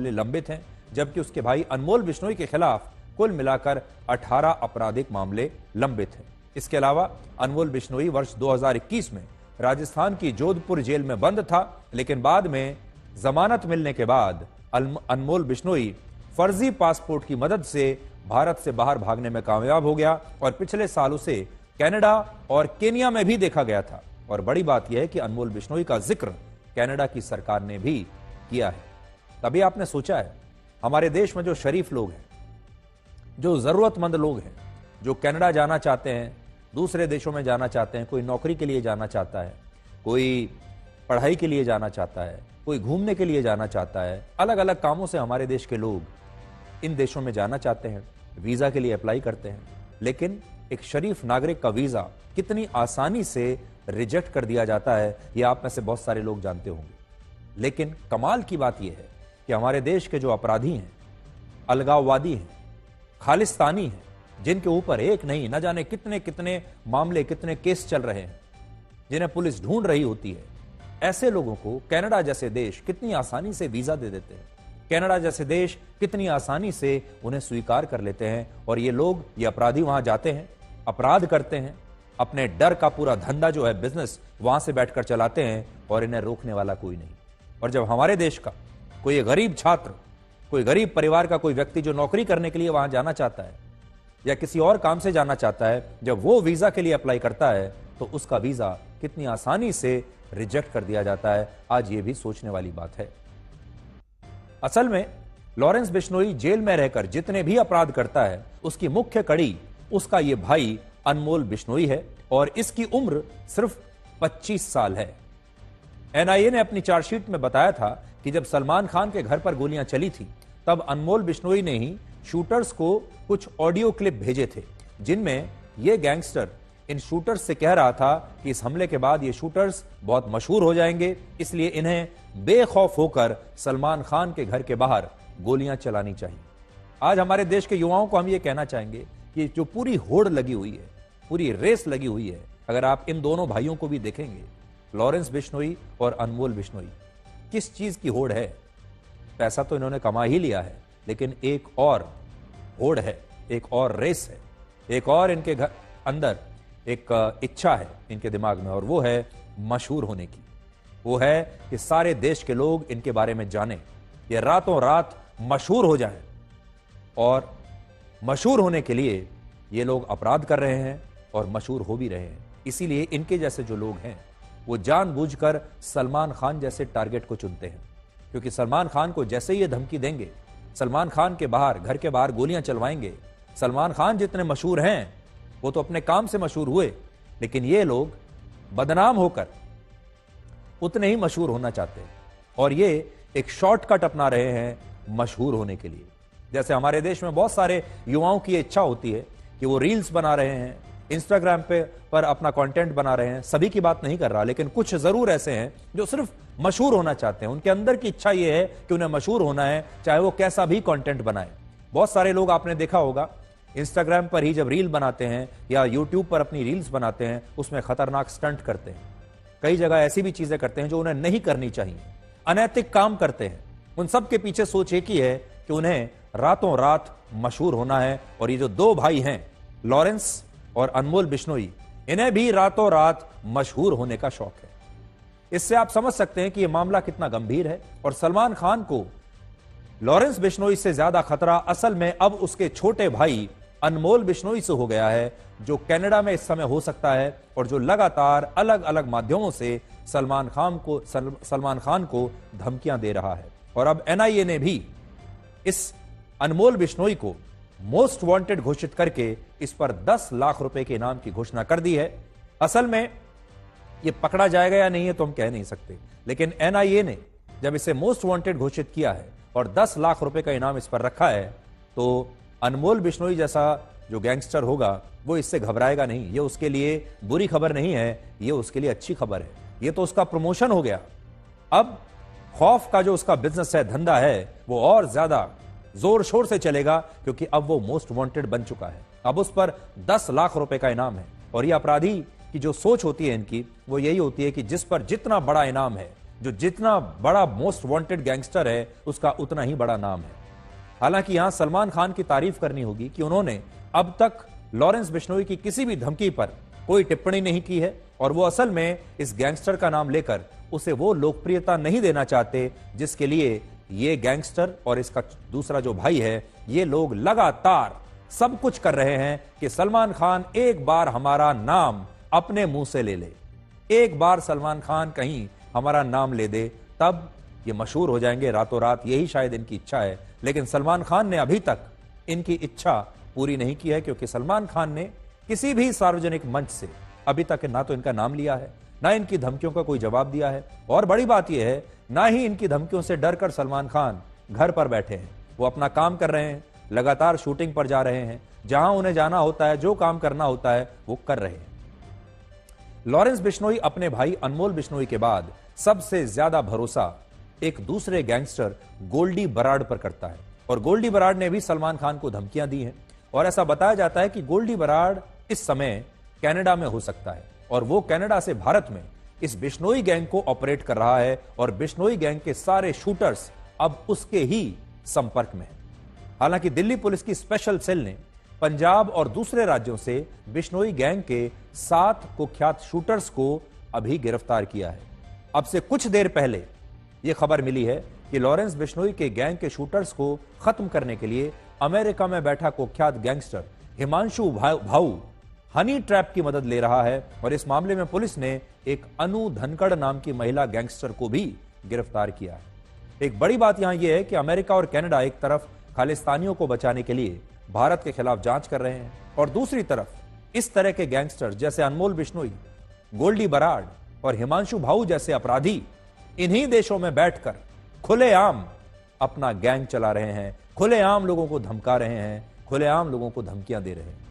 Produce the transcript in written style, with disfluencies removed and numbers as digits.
मामले लंबित हैं, जबकि उसके भाई अनमोल बिश्नोई के खिलाफ कुल मिलाकर 18 आपराधिक मामले लंबित हैं। इसके अलावा अनमोल बिश्नोई वर्ष 2021 में राजस्थान की जोधपुर जेल में बंद था, लेकिन बाद में जमानत मिलने के बाद अनमोल बिश्नोई फर्जी पासपोर्ट की मदद से भारत से बाहर भागने में कामयाब हो गया और पिछले साल उसे कनाडा और केनिया में भी देखा गया था। और बड़ी बात यह है कि अनमोल बिश्नोई का जिक्र कनाडा की सरकार ने भी किया है। तभी आपने सोचा है हमारे देश में जो शरीफ लोग हैं, जो जरूरतमंद लोग हैं, जो कनाडा जाना चाहते हैं, दूसरे देशों में जाना चाहते हैं, कोई नौकरी के लिए जाना चाहता है, कोई पढ़ाई के लिए जाना चाहता है, कोई घूमने के लिए जाना चाहता है, अलग अलग कामों से हमारे देश के लोग इन देशों में जाना चाहते हैं, वीजा के लिए अप्लाई करते हैं। लेकिन एक शरीफ नागरिक का वीजा कितनी आसानी से रिजेक्ट कर दिया जाता है, यह आप में से बहुत सारे लोग जानते होंगे। लेकिन कमाल की बात यह है कि हमारे देश के जो अपराधी हैं, अलगाववादी हैं, खालिस्तानी हैं, जिनके ऊपर एक नहीं न जाने कितने कितने मामले, कितने केस चल रहे हैं, जिन्हें पुलिस ढूंढ रही होती है, ऐसे लोगों को कनाडा जैसे देश कितनी आसानी से वीजा दे देते हैं। कनाडा जैसे देश कितनी आसानी से उन्हें स्वीकार कर लेते हैं और ये लोग, ये अपराधी वहां जाते हैं, अपराध करते हैं, अपने डर का पूरा धंधा जो है, बिजनेस, वहां से बैठकर चलाते हैं और इन्हें रोकने वाला कोई नहीं। और जब हमारे देश का कोई गरीब छात्र, कोई गरीब परिवार का कोई व्यक्ति जो नौकरी करने के लिए वहां जाना चाहता है या किसी और काम से जाना चाहता है, जब वो वीजा के लिए अप्लाई करता है तो उसका वीजा कितनी आसानी से रिजेक्ट कर दिया जाता है। आज ये भी सोचने वाली बात है। असल में लॉरेंस बिश्नोई जेल में रहकर जितने भी अपराध करता है, उसकी मुख्य कड़ी उसका ये भाई अनमोल बिश्नोई है और इसकी उम्र सिर्फ 25 साल है। एनआईए ने अपनी चार्जशीट में बताया था कि जब सलमान खान के घर पर गोलियां चली थी, तब अनमोल बिश्नोई ने ही शूटर्स को कुछ ऑडियो क्लिप भेजे थे, जिनमें यह गैंगस्टर इन शूटर्स से कह रहा था कि इस हमले के बाद ये शूटर्स बहुत मशहूर हो जाएंगे, इसलिए इन्हें बेखौफ होकर सलमान खान के घर के बाहर गोलियां चलानी चाहिए। आज हमारे देश के युवाओं को हम ये कहना चाहेंगे कि जो पूरी होड़ लगी हुई है, पूरी रेस लगी हुई है, अगर आप इन दोनों भाइयों को भी देखेंगे, लॉरेंस बिश्नोई और अनमोल बिश्नोई, किस चीज की होड़ है? पैसा तो इन्होंने कमा ही लिया है, लेकिन एक और होड़ है, एक और रेस है, एक और इनके घर अंदर एक इच्छा है इनके दिमाग में, और वो है मशहूर होने की। वो है कि सारे देश के लोग इनके बारे में जानें, ये रातों रात मशहूर हो जाएं। और मशहूर होने के लिए ये लोग अपराध कर रहे हैं और मशहूर हो भी रहे हैं। इसीलिए इनके जैसे जो लोग हैं वो जानबूझकर सलमान खान जैसे टारगेट को चुनते हैं, क्योंकि सलमान खान को जैसे ही ये धमकी देंगे, सलमान खान के बाहर, घर के बाहर गोलियां चलवाएंगे। सलमान खान जितने मशहूर हैं वो तो अपने काम से मशहूर हुए, लेकिन ये लोग बदनाम होकर उतने ही मशहूर होना चाहते हैं और ये एक शॉर्टकट अपना रहे हैं मशहूर होने के लिए। जैसे हमारे देश में बहुत सारे युवाओं की इच्छा होती है कि वो रील्स बना रहे हैं, इंस्टाग्राम पर अपना कंटेंट बना रहे हैं। सभी की बात नहीं कर रहा, लेकिन कुछ जरूर ऐसे हैं जो सिर्फ मशहूर होना चाहते हैं। उनके अंदर की इच्छा ये है कि उन्हें मशहूर होना है, चाहे वो कैसा भी कंटेंट बनाए। बहुत सारे लोग आपने देखा होगा इंस्टाग्राम पर ही जब रील बनाते हैं या यूट्यूब पर अपनी रील्स बनाते हैं, उसमें खतरनाक स्टंट करते हैं, कई जगह ऐसी भी चीजें करते हैं जो उन्हें नहीं करनी चाहिए, अनैतिक काम करते हैं। उन सब के पीछे सोच एक ही है कि उन्हें रातों रात मशहूर होना है। और ये जो दो भाई हैं, लॉरेंस और अनमोल बिश्नोई, इन्हें भी रातों रात मशहूर होने का शौक है। इससे आप समझ सकते हैं कि यह मामला कितना गंभीर है। और सलमान खान को लॉरेंस बिश्नोई से ज्यादा खतरा असल में अब उसके छोटे भाई अनमोल बिश्नोई से हो गया है, जो कनाडा में इस समय हो सकता है और जो लगातार अलग अलग माध्यमों से सलमान खान को धमकियां दे रहा है। और अब एनआईए ने भी इस अनमोल बिश्नोई को मोस्ट वांटेड घोषित करके इस पर 10 लाख रुपए के इनाम की घोषणा कर दी है। असल में यह पकड़ा जाएगा या नहीं है तो हम कह नहीं सकते, लेकिन एनआईए ने जब इसे मोस्ट वांटेड घोषित किया है और 10 लाख रुपए का इनाम इस पर रखा है, तो अनमोल बिश्नोई जैसा जो गैंगस्टर होगा वो इससे घबराएगा नहीं। ये उसके लिए बुरी खबर नहीं है, ये उसके लिए अच्छी खबर है। ये तो उसका प्रमोशन हो गया। अब खौफ का जो उसका बिजनेस है, धंधा है, वो और ज्यादा जोर शोर से चलेगा, क्योंकि अब वो मोस्ट वांटेड बन चुका है। अब उस पर 10 लाख रुपए का इनाम है। और ये अपराधी की जो सोच होती है इनकी, वो यही होती है कि जिस पर जितना बड़ा इनाम है, जो जितना बड़ा मोस्ट वांटेड गैंगस्टर है उसका उतना ही बड़ा नाम है। हालांकि यहां सलमान खान की तारीफ करनी होगी कि उन्होंने अब तक लॉरेंस बिश्नोई की किसी भी धमकी पर कोई टिप्पणी नहीं की है और वो असल में इस गैंगस्टर का नाम लेकर उसे वो लोकप्रियता नहीं देना चाहते जिसके लिए ये गैंगस्टर और इसका दूसरा जो भाई है, ये लोग लगातार सब कुछ कर रहे हैं कि सलमान खान एक बार हमारा नाम अपने मुंह से ले ले, एक बार सलमान खान कहीं हमारा नाम ले दे तब ये मशहूर हो जाएंगे रातों रात। यही शायद इनकी इच्छा है, लेकिन सलमान खान ने अभी तक इनकी इच्छा पूरी नहीं की है, क्योंकि सलमान खान ने किसी भी सार्वजनिक मंच से अभी तक ना तो इनका नाम लिया है, ना इनकी धमकियों का कोई जवाब दिया है, और बड़ी बात यह है ना ही इनकी धमकियों से डरकर सलमान खान घर पर बैठे हैं। वो अपना काम कर रहे हैं, लगातार शूटिंग पर जा रहे हैं, जहां उन्हें जाना होता है, जो काम करना होता है वो कर रहे हैं। लॉरेंस बिश्नोई अपने भाई अनमोल बिश्नोई के बाद सबसे ज्यादा भरोसा एक दूसरे गैंगस्टर गोल्डी बराड पर करता है, और गोल्डी बराड ने भी सलमान खान को धमकियां दी हैं, और ऐसा बताया जाता है कि गोल्डी बराड इस समय कनाडा में हो सकता है और वो कनाडा से भारत में इस बिश्नोई गैंग को ऑपरेट कर रहा है, और बिश्नोई गैंग के सारे शूटर्स अब उसके ही संपर्क में हैं। हालांकि दिल्ली पुलिस की स्पेशल सेल ने पंजाब और दूसरे राज्यों से बिश्नोई गैंग के 7 कुख्यात शूटर्स को अभी गिरफ्तार किया है। अब से कुछ देर पहले यह खबर मिली है कि लॉरेंस बिश्नोई के गैंग के शूटर्स को खत्म करने के लिए अमेरिका में बैठा कुख्यात गैंगस्टर हिमांशु भाऊ हनी ट्रैप की मदद ले रहा है, और इस मामले में पुलिस ने एक अनु धनखड़ नाम की महिला गैंगस्टर को भी गिरफ्तार किया है। एक बड़ी बात यहां यह है कि अमेरिका और कनाडा एक तरफ खालिस्तानियों को बचाने के लिए भारत के खिलाफ जांच कर रहे हैं, और दूसरी तरफ इस तरह के गैंगस्टर जैसे अनमोल बिश्नोई, गोल्डी बराड और हिमांशु भाऊ जैसे अपराधी इन्हीं देशों में बैठकर खुलेआम अपना गैंग चला रहे हैं, खुलेआम लोगों को धमका रहे हैं, खुलेआम लोगों को धमकियां दे रहे हैं।